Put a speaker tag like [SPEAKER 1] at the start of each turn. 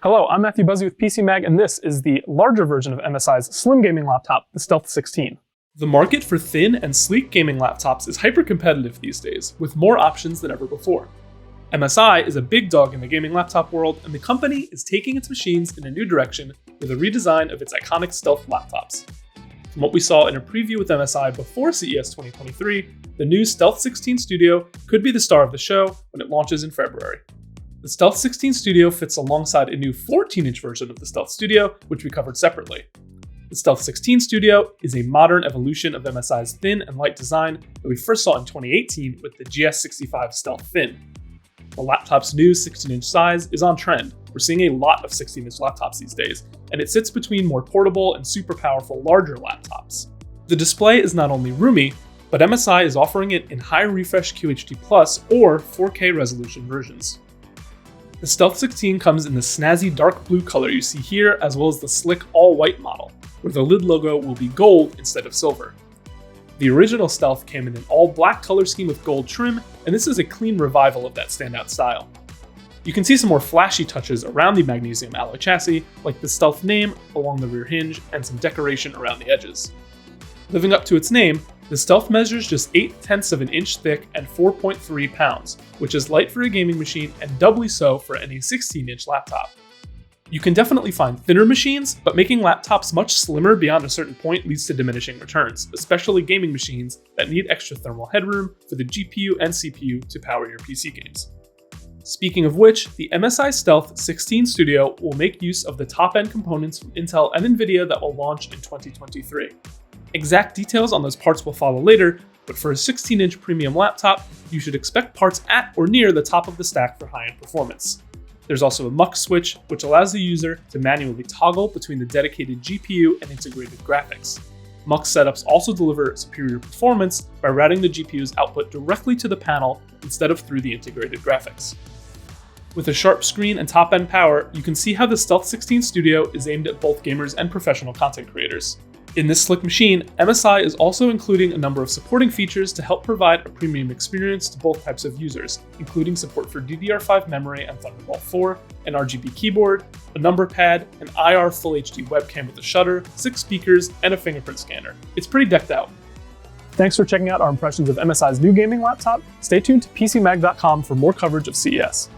[SPEAKER 1] Hello, I'm Matthew Buzzy with PC Mag, and this is the larger version of MSI's slim gaming laptop, the Stealth 16. The market for thin and sleek gaming laptops is hyper-competitive these days, with more options than ever before. MSI is a big dog in the gaming laptop world, and the company is taking its machines in a new direction with a redesign of its iconic Stealth laptops. From what we saw in a preview with MSI before CES 2023, the new Stealth 16 Studio could be the star of the show when it launches in February. The Stealth 16 Studio fits alongside a new 14-inch version of the Stealth Studio, which we covered separately. The Stealth 16 Studio is a modern evolution of MSI's thin and light design that we first saw in 2018 with the GS65 Stealth Thin. The laptop's new 16-inch size is on trend. We're seeing a lot of 16-inch laptops these days, and it sits between more portable and super powerful larger laptops. The display is not only roomy, but MSI is offering it in high refresh QHD+ or 4K resolution versions. The Stealth 16 comes in the snazzy dark blue color you see here, as well as the slick all-white model, where the lid logo will be gold instead of silver. The original Stealth came in an all-black color scheme with gold trim, and this is a clean revival of that standout style. You can see some more flashy touches around the magnesium alloy chassis, like the Stealth name along the rear hinge and some decoration around the edges. Living up to its name, the Stealth measures just 0.8 of an inch thick and 4.3 pounds, which is light for a gaming machine and doubly so for any 16-inch laptop. You can definitely find thinner machines, but making laptops much slimmer beyond a certain point leads to diminishing returns, especially gaming machines that need extra thermal headroom for the GPU and CPU to power your PC games. Speaking of which, the MSI Stealth 16 Studio will make use of the top-end components from Intel and Nvidia that will launch in 2023. Exact details on those parts will follow later, but for a 16-inch premium laptop, you should expect parts at or near the top of the stack for high-end performance. There's also a mux switch, which allows the user to manually toggle between the dedicated GPU and integrated graphics. Mux setups also deliver superior performance by routing the GPU's output directly to the panel instead of through the integrated graphics. With a sharp screen and top-end power, you can see how the Stealth 16 Studio is aimed at both gamers and professional content creators. In this slick machine, MSI is also including a number of supporting features to help provide a premium experience to both types of users, including support for DDR5 memory and Thunderbolt 4, an RGB keyboard, a number pad, an IR Full HD webcam with a shutter, 6 speakers, and a fingerprint scanner. It's pretty decked out. Thanks for checking out our impressions of MSI's new gaming laptop. Stay tuned to PCMag.com for more coverage of CES.